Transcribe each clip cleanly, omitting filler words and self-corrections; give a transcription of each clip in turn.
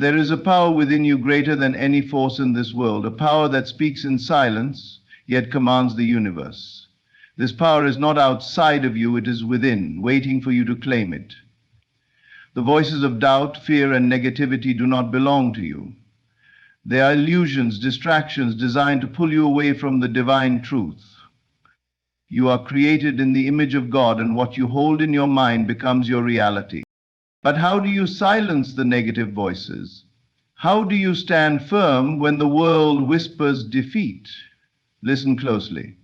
there is a power within you greater than any force in this world, a power that speaks in silence, yet commands the universe. This power is not outside of you, it is within, waiting for you to claim it. The voices of doubt, fear, and negativity do not belong to you. They are illusions, distractions designed to pull you away from the divine truth. You are created in the image of God, and what you hold in your mind becomes your reality. But how do you silence the negative voices? How do you stand firm when the world whispers defeat? Listen closely,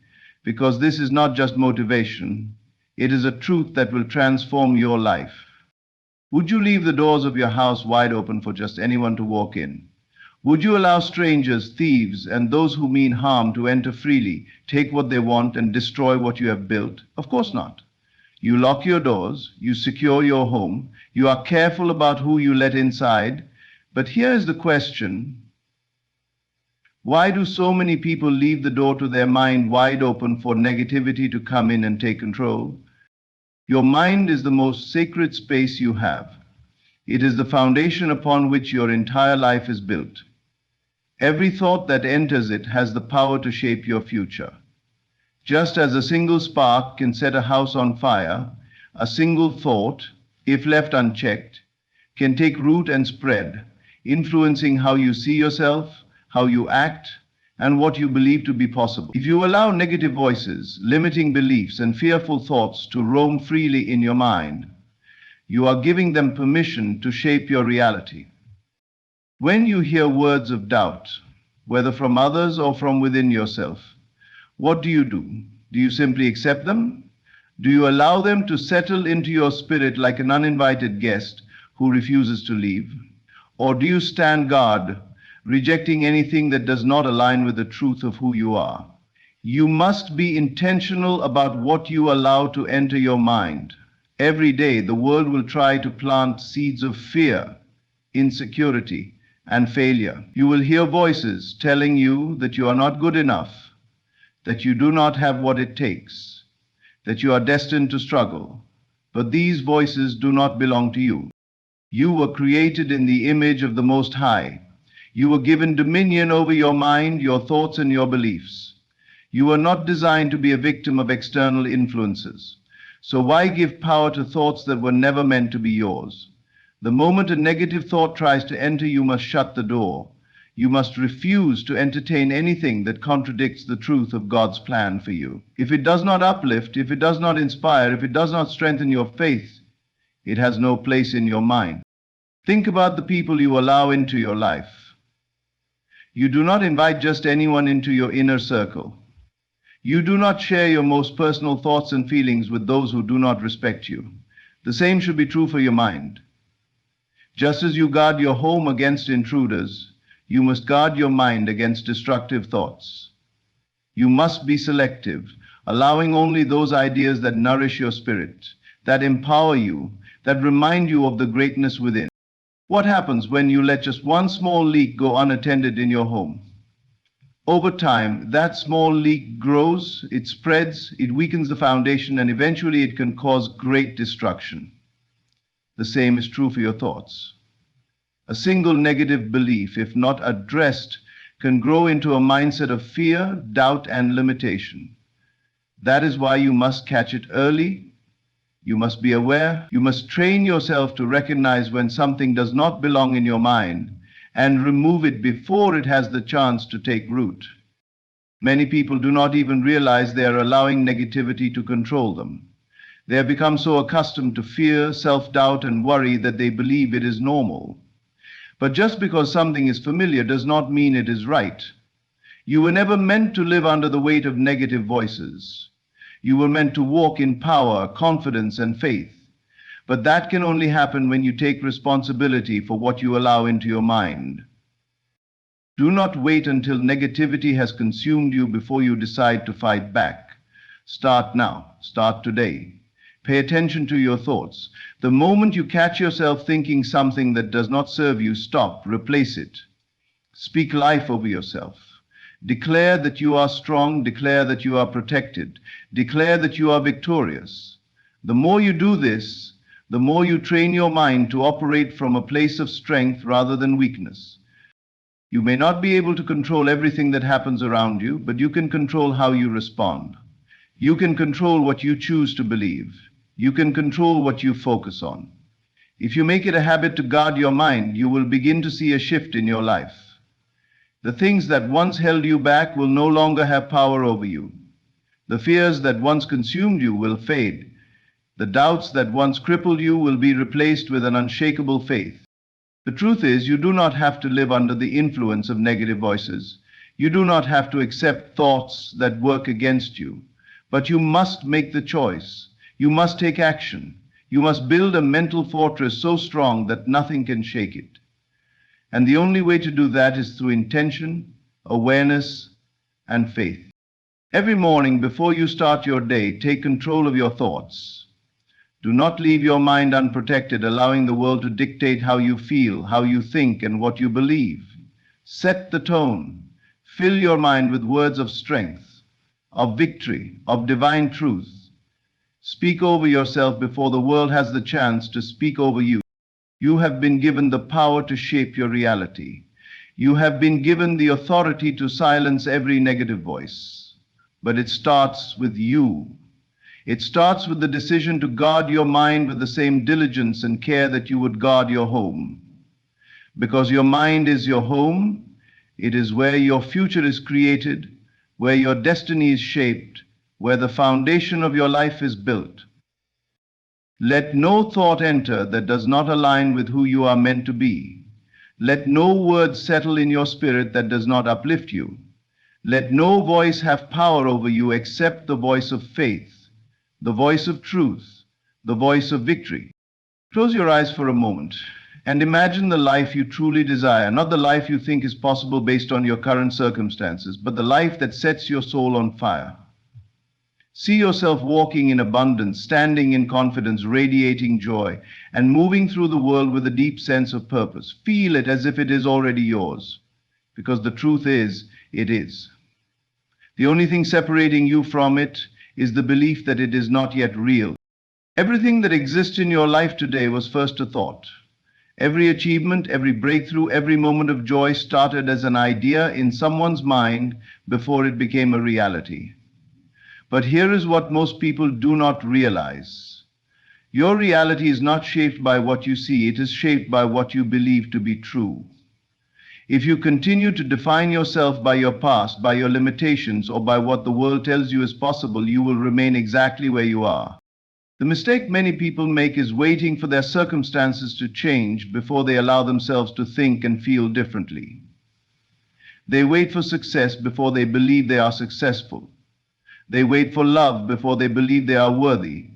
because this is not just motivation, it is a truth that will transform your life. Would you leave the doors of your house wide open for just anyone to walk in? Would you allow strangers, thieves, and those who mean harm to enter freely, take what they want, and destroy what you have built? Of course not. You lock your doors, you secure your home, you are careful about who you let inside. But here is the question: why do so many people leave the door to their mind wide open for negativity to come in and take control? Your mind is the most sacred space you have. It is the foundation upon which your entire life is built. Every thought that enters it has the power to shape your future. Just as a single spark can set a house on fire, a single thought, if left unchecked, can take root and spread, influencing how you see yourself, how you act, and what you believe to be possible. If you allow negative voices, limiting beliefs, and fearful thoughts to roam freely in your mind, you are giving them permission to shape your reality. When you hear words of doubt, whether from others or from within yourself, what do? Do you simply accept them? Do you allow them to settle into your spirit like an uninvited guest who refuses to leave? Or do you stand guard, rejecting anything that does not align with the truth of who you are? You must be intentional about what you allow to enter your mind. Every day, the world will try to plant seeds of fear, insecurity, and failure. You will hear voices telling you that you are not good enough, that you do not have what it takes, that you are destined to struggle. But these voices do not belong to you. You were created in the image of the Most High. You were given dominion over your mind, your thoughts, and your beliefs. You were not designed to be a victim of external influences. So why give power to thoughts that were never meant to be yours? The moment a negative thought tries to enter, you must shut the door. You must refuse to entertain anything that contradicts the truth of God's plan for you. If it does not uplift, if it does not inspire, if it does not strengthen your faith, it has no place in your mind. Think about the people you allow into your life. You do not invite just anyone into your inner circle. You do not share your most personal thoughts and feelings with those who do not respect you. The same should be true for your mind. Just as you guard your home against intruders, you must guard your mind against destructive thoughts. You must be selective, allowing only those ideas that nourish your spirit, that empower you, that remind you of the greatness within. What happens when you let just one small leak go unattended in your home? Over time, that small leak grows, it spreads, it weakens the foundation, and eventually it can cause great destruction. The same is true for your thoughts. A single negative belief, if not addressed, can grow into a mindset of fear, doubt, and limitation. That is why you must catch it early. You must be aware. You must train yourself to recognize when something does not belong in your mind and remove it before it has the chance to take root. Many people do not even realize they are allowing negativity to control them. They have become so accustomed to fear, self-doubt, and worry that they believe it is normal. But just because something is familiar does not mean it is right. You were never meant to live under the weight of negative voices. You were meant to walk in power, confidence, and faith. But that can only happen when you take responsibility for what you allow into your mind. Do not wait until negativity has consumed you before you decide to fight back. Start now. Start today. Pay attention to your thoughts. The moment you catch yourself thinking something that does not serve you, stop, replace it. Speak life over yourself. Declare that you are strong, declare that you are protected, declare that you are victorious. The more you do this, the more you train your mind to operate from a place of strength rather than weakness. You may not be able to control everything that happens around you, but you can control how you respond. You can control what you choose to believe. You can control what you focus on. If you make it a habit to guard your mind, you will begin to see a shift in your life. The things that once held you back will no longer have power over you. The fears that once consumed you will fade. The doubts that once crippled you will be replaced with an unshakable faith. The truth is, you do not have to live under the influence of negative voices. You do not have to accept thoughts that work against you. But you must make the choice. You must take action. You must build a mental fortress so strong that nothing can shake it. And the only way to do that is through intention, awareness, and faith. Every morning before you start your day, take control of your thoughts. Do not leave your mind unprotected, allowing the world to dictate how you feel, how you think, and what you believe. Set the tone. Fill your mind with words of strength, of victory, of divine truth. Speak over yourself before the world has the chance to speak over you. You have been given the power to shape your reality. You have been given the authority to silence every negative voice. But it starts with you. It starts with the decision to guard your mind with the same diligence and care that you would guard your home. Because your mind is your home, it is where your future is created, where your destiny is shaped, where the foundation of your life is built. Let no thought enter that does not align with who you are meant to be. Let no word settle in your spirit that does not uplift you. Let no voice have power over you except the voice of faith, the voice of truth, the voice of victory. Close your eyes for a moment and imagine the life you truly desire, not the life you think is possible based on your current circumstances, but the life that sets your soul on fire. See yourself walking in abundance, standing in confidence, radiating joy, and moving through the world with a deep sense of purpose. Feel it as if it is already yours, because the truth is, it is. The only thing separating you from it is the belief that it is not yet real. Everything that exists in your life today was first a thought. Every achievement, every breakthrough, every moment of joy started as an idea in someone's mind before it became a reality. But here is what most people do not realize. Your reality is not shaped by what you see, it is shaped by what you believe to be true. If you continue to define yourself by your past, by your limitations, or by what the world tells you is possible, you will remain exactly where you are. The mistake many people make is waiting for their circumstances to change before they allow themselves to think and feel differently. They wait for success before they believe they are successful. They wait for love before they believe they are worthy.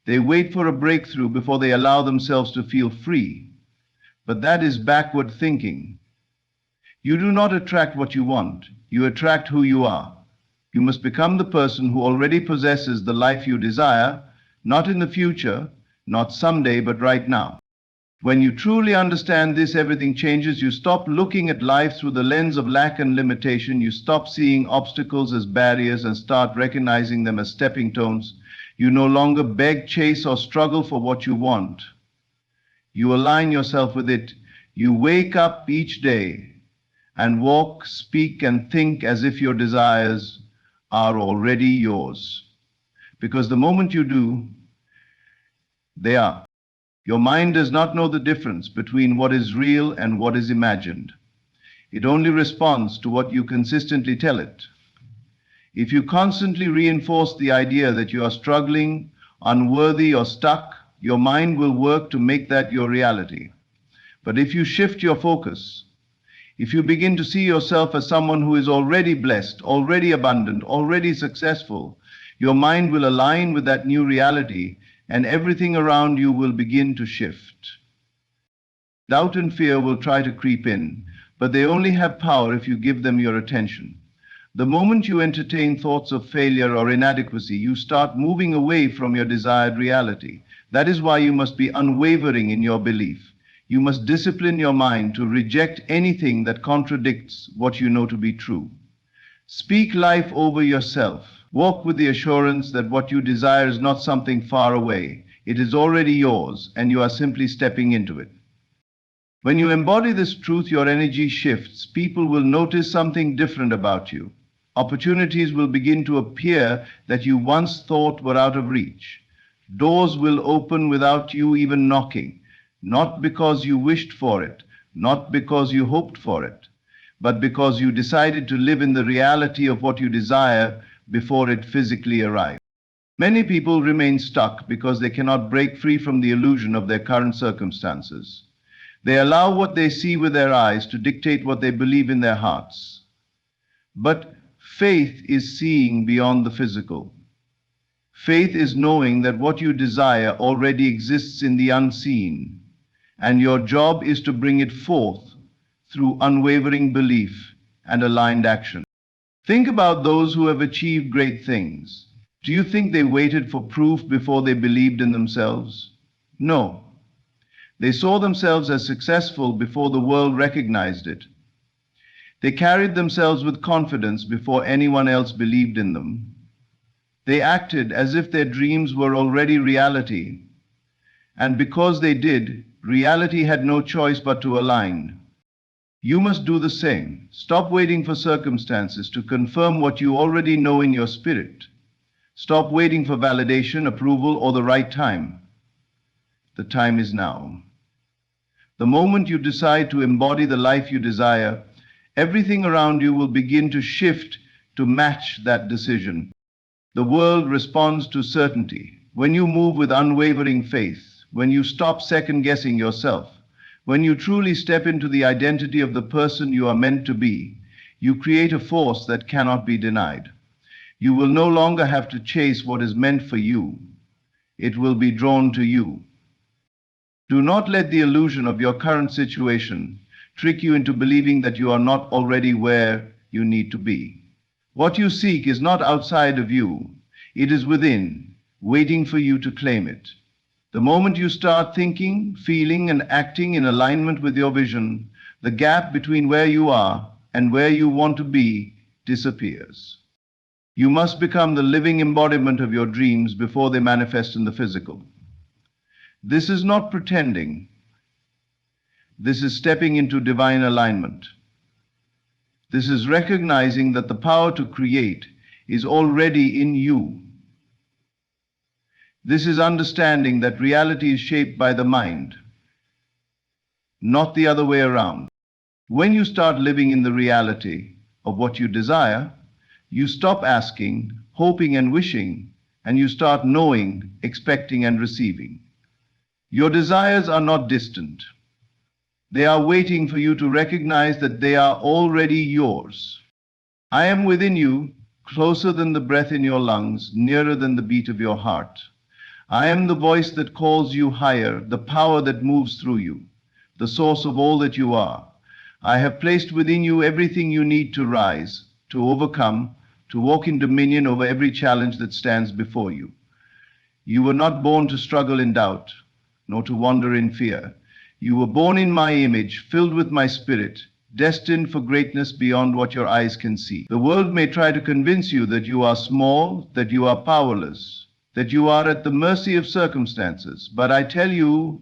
They wait for a breakthrough before they allow themselves to feel free. But that is backward thinking. You do not attract what you want, you attract who you are. You must become the person who already possesses the life you desire, not in the future, not someday, but right now. When you truly understand this, everything changes. You stop looking at life through the lens of lack and limitation. You stop seeing obstacles as barriers and start recognizing them as stepping stones. You no longer beg, chase, or struggle for what you want. You align yourself with it. You wake up each day and walk, speak, and think as if your desires are already yours. Because the moment you do, they are. Your mind does not know the difference between what is real and what is imagined. It only responds to what you consistently tell it. If you constantly reinforce the idea that you are struggling, unworthy, or stuck, your mind will work to make that your reality. But if you shift your focus, if you begin to see yourself as someone who is already blessed, already abundant, already successful, your mind will align with that new reality, and everything around you will begin to shift. Doubt and fear will try to creep in, but they only have power if you give them your attention. The moment you entertain thoughts of failure or inadequacy, you start moving away from your desired reality. That is why you must be unwavering in your belief. You must discipline your mind to reject anything that contradicts what you know to be true. Speak life over yourself. Walk with the assurance that what you desire is not something far away. It is already yours, and you are simply stepping into it. When you embody this truth, your energy shifts. People will notice something different about you. Opportunities will begin to appear that you once thought were out of reach. Doors will open without you even knocking, not because you wished for it, not because you hoped for it, but because you decided to live in the reality of what you desire before it physically arrives. Many people remain stuck because they cannot break free from the illusion of their current circumstances. They allow what they see with their eyes to dictate what they believe in their hearts. But faith is seeing beyond the physical. Faith is knowing that what you desire already exists in the unseen, and your job is to bring it forth through unwavering belief and aligned action. Think about those who have achieved great things. Do you think they waited for proof before they believed in themselves? No. They saw themselves as successful before the world recognized it. They carried themselves with confidence before anyone else believed in them. They acted as if their dreams were already reality. And because they did, reality had no choice but to align. You must do the same. Stop waiting for circumstances to confirm what you already know in your spirit. Stop waiting for validation, approval, or the right time. The time is now. The moment you decide to embody the life you desire, everything around you will begin to shift to match that decision. The world responds to certainty. When you move with unwavering faith, when you stop second-guessing yourself, when you truly step into the identity of the person you are meant to be, you create a force that cannot be denied. You will no longer have to chase what is meant for you. It will be drawn to you. Do not let the illusion of your current situation trick you into believing that you are not already where you need to be. What you seek is not outside of you. It is within, waiting for you to claim it. The moment you start thinking, feeling, and acting in alignment with your vision, the gap between where you are and where you want to be disappears. You must become the living embodiment of your dreams before they manifest in the physical. This is not pretending. This is stepping into divine alignment. This is recognizing that the power to create is already in you. This is understanding that reality is shaped by the mind, not the other way around. When you start living in the reality of what you desire, you stop asking, hoping, and wishing, and you start knowing, expecting, and receiving. Your desires are not distant. They are waiting for you to recognize that they are already yours. I am within you, closer than the breath in your lungs, nearer than the beat of your heart. I am the voice that calls you higher, the power that moves through you, the source of all that you are. I have placed within you everything you need to rise, to overcome, to walk in dominion over every challenge that stands before you. You were not born to struggle in doubt, nor to wander in fear. You were born in my image, filled with my spirit, destined for greatness beyond what your eyes can see. The world may try to convince you that you are small, that you are powerless, that you are at the mercy of circumstances. But I tell you,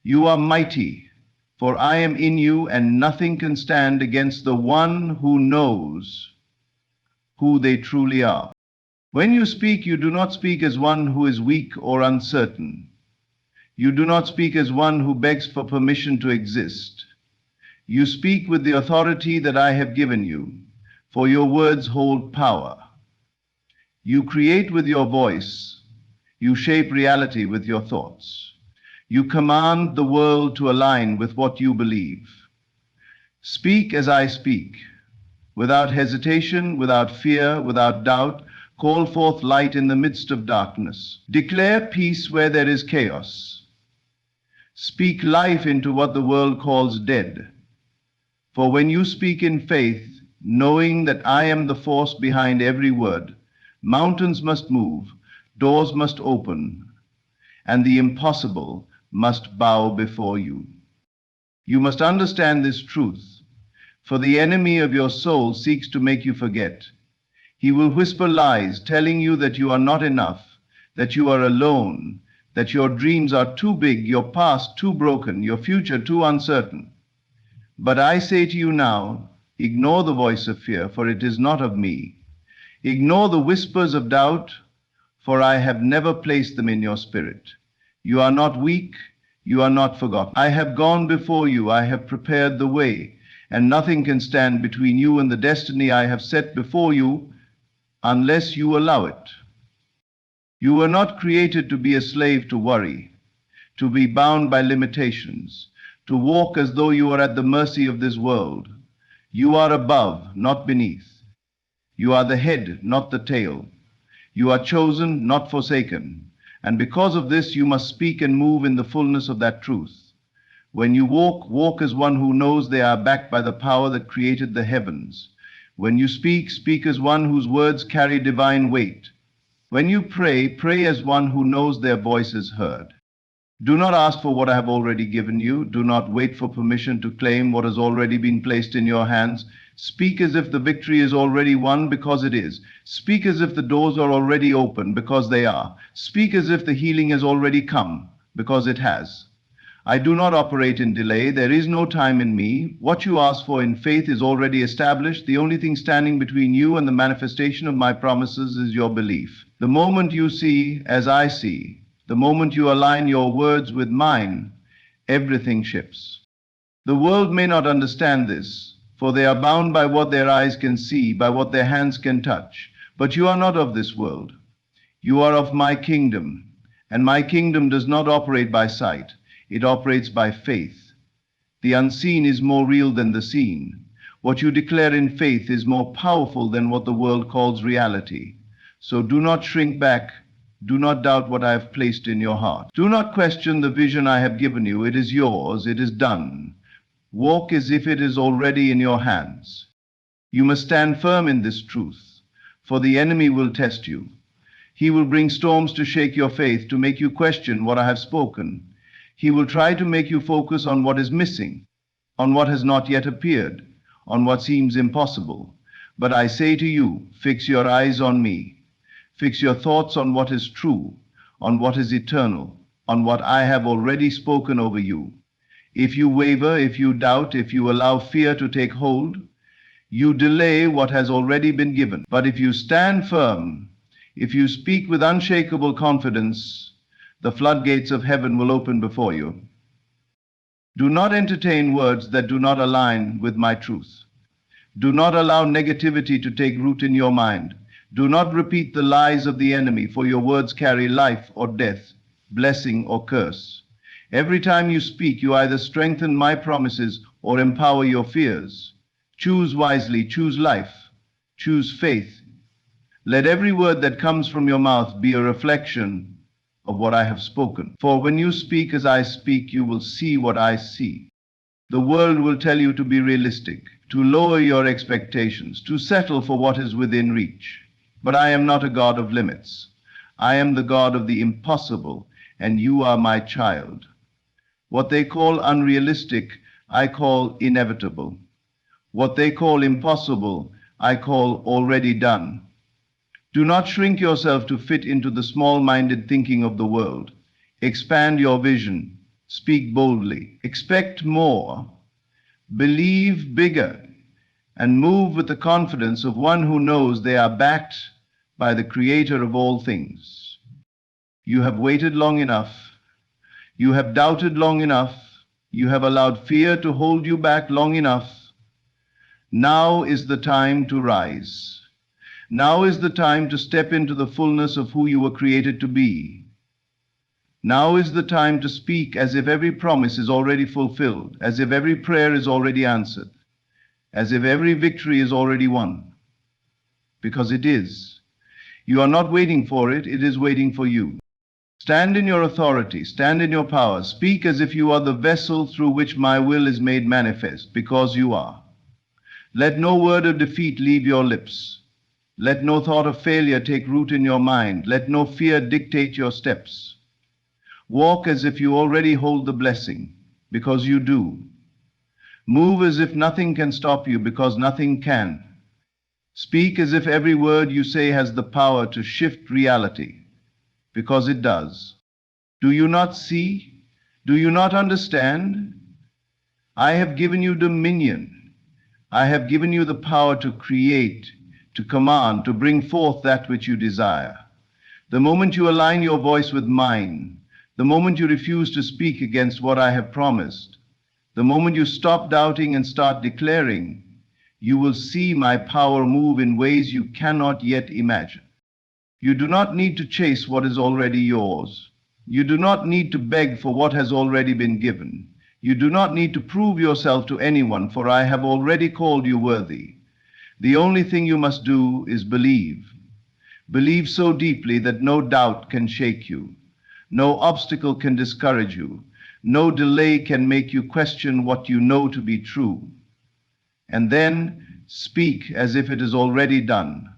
you are mighty, for I am in you, and nothing can stand against the one who knows who they truly are. When you speak, you do not speak as one who is weak or uncertain. You do not speak as one who begs for permission to exist. You speak with the authority that I have given you, for your words hold power. You create with your voice. You shape reality with your thoughts. You command the world to align with what you believe. Speak as I speak, without hesitation, without fear, without doubt. Call forth light in the midst of darkness. Declare peace where there is chaos. Speak life into what the world calls dead. For when you speak in faith, knowing that I am the force behind every word, mountains must move, doors must open, and the impossible must bow before you. You must understand this truth, for the enemy of your soul seeks to make you forget. He will whisper lies, telling you that you are not enough, that you are alone, that your dreams are too big, your past too broken, your future too uncertain. But I say to you now, ignore the voice of fear, for it is not of me. Ignore the whispers of doubt, for I have never placed them in your spirit. You are not weak, you are not forgotten. I have gone before you, I have prepared the way, and nothing can stand between you and the destiny I have set before you unless you allow it. You were not created to be a slave to worry, to be bound by limitations, to walk as though you are at the mercy of this world. You are above, not beneath. You are the head, not the tail. You are chosen, not forsaken. And because of this, you must speak and move in the fullness of that truth. When you walk, walk as one who knows they are backed by the power that created the heavens. When you speak, speak as one whose words carry divine weight. When you pray, pray as one who knows their voice is heard. Do not ask for what I have already given you. Do not wait for permission to claim what has already been placed in your hands. Speak as if the victory is already won, because it is. Speak as if the doors are already open, because they are. Speak as if the healing has already come, because it has. I do not operate in delay. There is no time in me. What you ask for in faith is already established. The only thing standing between you and the manifestation of my promises is your belief. The moment you see as I see, the moment you align your words with mine, everything shifts. The world may not understand this, for they are bound by what their eyes can see, by what their hands can touch. But you are not of this world. You are of my kingdom, and my kingdom does not operate by sight. It operates by faith. The unseen is more real than the seen. What you declare in faith is more powerful than what the world calls reality. So do not shrink back. Do not doubt what I have placed in your heart. Do not question the vision I have given you. It is yours. It is done. Walk as if it is already in your hands. You must stand firm in this truth, for the enemy will test you. He will bring storms to shake your faith, to make you question what I have spoken. He will try to make you focus on what is missing, on what has not yet appeared, on what seems impossible. But I say to you, fix your eyes on me. Fix your thoughts on what is true, on what is eternal, on what I have already spoken over you. If you waver, if you doubt, if you allow fear to take hold, you delay what has already been given. But if you stand firm, if you speak with unshakable confidence, the floodgates of heaven will open before you. Do not entertain words that do not align with my truth. Do not allow negativity to take root in your mind. Do not repeat the lies of the enemy, for your words carry life or death, blessing or curse. Every time you speak, you either strengthen my promises or empower your fears. Choose wisely, choose life, choose faith. Let every word that comes from your mouth be a reflection of what I have spoken. For when you speak as I speak, you will see what I see. The world will tell you to be realistic, to lower your expectations, to settle for what is within reach. But I am not a God of limits. I am the God of the impossible, and you are my child. What they call unrealistic, I call inevitable. What they call impossible, I call already done. Do not shrink yourself to fit into the small-minded thinking of the world. Expand your vision. Speak boldly. Expect more. Believe bigger. And move with the confidence of one who knows they are backed by the Creator of all things. You have waited long enough. You have doubted long enough. You have allowed fear to hold you back long enough. Now is the time to rise. Now is the time to step into the fullness of who you were created to be. Now is the time to speak as if every promise is already fulfilled, as if every prayer is already answered, as if every victory is already won. Because it is. You are not waiting for it, it is waiting for you. Stand in your authority, stand in your power. Speak as if you are the vessel through which my will is made manifest, because you are. Let no word of defeat leave your lips. Let no thought of failure take root in your mind. Let no fear dictate your steps. Walk as if you already hold the blessing, because you do. Move as if nothing can stop you, because nothing can. Speak as if every word you say has the power to shift reality, because it does. Do you not see? Do you not understand? I have given you dominion. I have given you the power to create, to command, to bring forth that which you desire. The moment you align your voice with mine, the moment you refuse to speak against what I have promised, the moment you stop doubting and start declaring, you will see my power move in ways you cannot yet imagine. You do not need to chase what is already yours. You do not need to beg for what has already been given. You do not need to prove yourself to anyone, for I have already called you worthy. The only thing you must do is believe. Believe so deeply that no doubt can shake you. No obstacle can discourage you. No delay can make you question what you know to be true. And then speak as if it is already done.